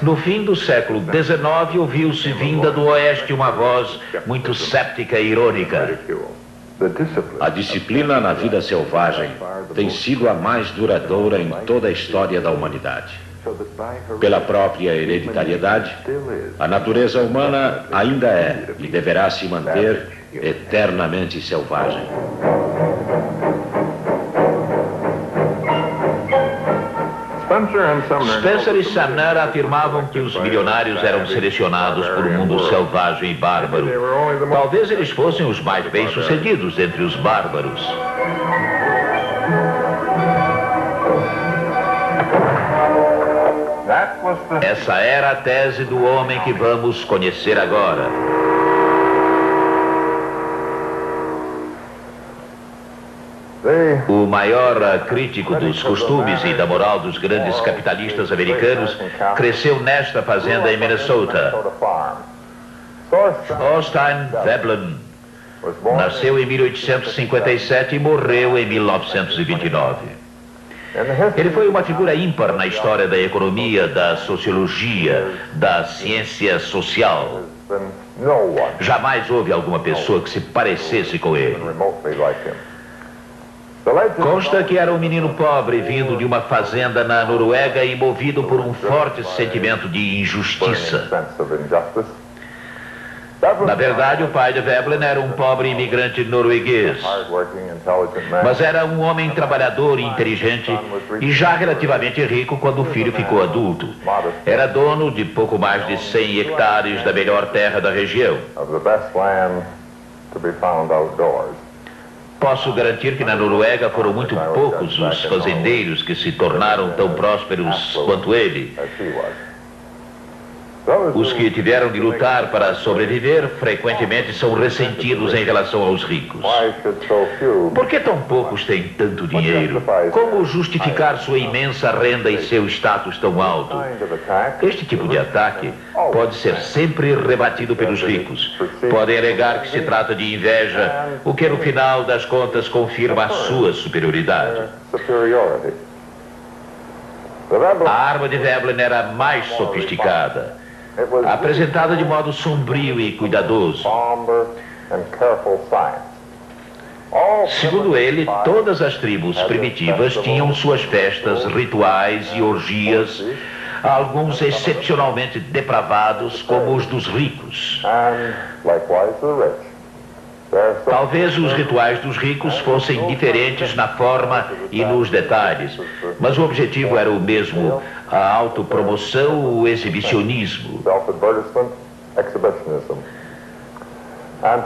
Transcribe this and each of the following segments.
No fim do século XIX, ouviu-se vinda do Oeste uma voz muito séptica e irônica. A disciplina na vida selvagem tem sido a mais duradoura em toda a história da humanidade. Pela própria hereditariedade, a natureza humana ainda é e deverá se manter eternamente selvagem. Spencer e Sumner afirmavam que os milionários eram selecionados por um mundo selvagem e bárbaro. Talvez eles fossem os mais bem-sucedidos entre os bárbaros. Essa era a tese do homem que vamos conhecer agora. O maior crítico dos costumes e da moral dos grandes capitalistas americanos cresceu nesta fazenda em Minnesota. Thorstein Veblen nasceu em 1857 e morreu em 1929. Ele foi uma figura ímpar na história da economia, da sociologia, da ciência social. Jamais houve alguma pessoa que se parecesse com ele. Consta que era um menino pobre vindo de uma fazenda na Noruega e movido por um forte sentimento de injustiça. Na verdade, o pai de Veblen era um pobre imigrante norueguês, mas era um homem trabalhador e inteligente e já relativamente rico quando o filho ficou adulto. Era dono de pouco mais de 100 hectares da melhor terra da região. Posso garantir que na Noruega foram muito poucos os fazendeiros que se tornaram tão prósperos quanto ele. Os que tiveram de lutar para sobreviver frequentemente são ressentidos em relação aos ricos. Por que tão poucos têm tanto dinheiro? Como justificar sua imensa renda e seu status tão alto? Este tipo de ataque pode ser sempre rebatido pelos ricos. Podem alegar que se trata de inveja, o que no final das contas confirma a sua superioridade. A arma de Veblen era mais sofisticada, apresentada de modo sombrio e cuidadoso. Segundo ele, todas as tribos primitivas tinham suas festas, rituais e orgias, alguns excepcionalmente depravados, como os dos ricos. Talvez os rituais dos ricos fossem diferentes na forma e nos detalhes, mas o objetivo era o mesmo: a autopromoção, o exibicionismo.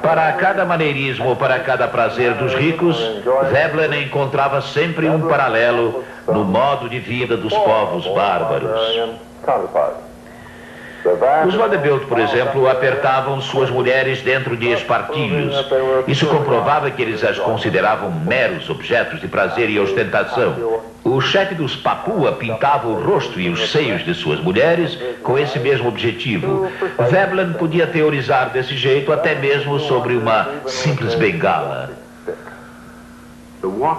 Para cada maneirismo ou para cada prazer dos ricos, Veblen encontrava sempre um paralelo no modo de vida dos povos bárbaros. Os Vanderbilt, por exemplo, apertavam suas mulheres dentro de espartilhos. Isso comprovava que eles as consideravam meros objetos de prazer e ostentação. O chefe dos Papua pintava o rosto e os seios de suas mulheres com esse mesmo objetivo. Veblen podia teorizar desse jeito até mesmo sobre uma simples bengala.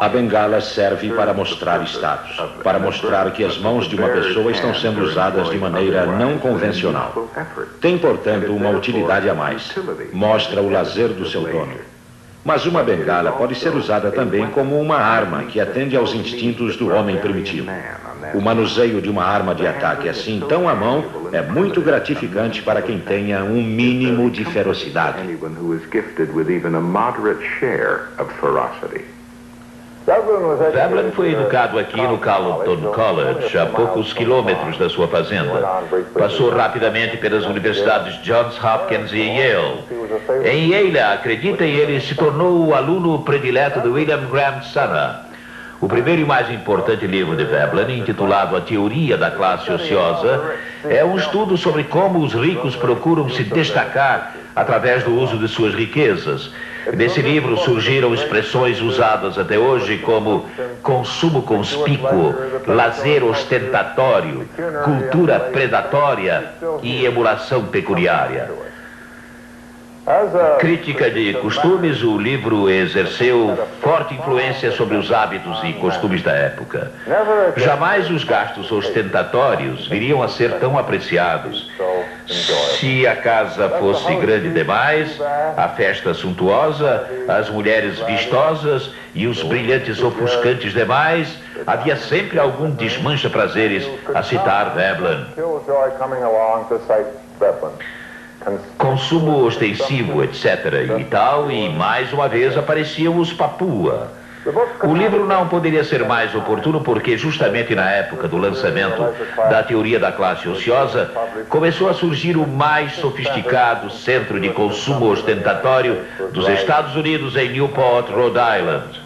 A bengala serve para mostrar status, para mostrar que as mãos de uma pessoa estão sendo usadas de maneira não convencional. Tem, portanto, uma utilidade a mais. Mostra o lazer do seu dono. Mas uma bengala pode ser usada também como uma arma que atende aos instintos do homem primitivo. O manuseio de uma arma de ataque assim tão à mão é muito gratificante para quem tenha um mínimo de ferocidade. Veblen foi educado aqui no Carleton College, a poucos quilômetros da sua fazenda. Passou rapidamente pelas universidades Johns Hopkins e Yale. Em Yale, acreditem, ele se tornou o aluno predileto de William Grant Sumner. O primeiro e mais importante livro de Veblen, intitulado A Teoria da Classe Ociosa, é um estudo sobre como os ricos procuram se destacar através do uso de suas riquezas. Nesse livro surgiram expressões usadas até hoje como consumo conspícuo, lazer ostentatório, cultura predatória e emulação pecuniária. Crítica de costumes, o livro exerceu forte influência sobre os hábitos e costumes da época. Jamais os gastos ostentatórios viriam a ser tão apreciados. Se a casa fosse grande demais, a festa suntuosa, as mulheres vistosas e os brilhantes ofuscantes demais, havia sempre algum desmancha-prazeres a citar Veblen. Consumo ostensivo, etc. e tal, e mais uma vez apareciam os Papua. O livro não poderia ser mais oportuno porque justamente na época do lançamento da teoria da classe ociosa, começou a surgir o mais sofisticado centro de consumo ostentatório dos Estados Unidos em Newport, Rhode Island.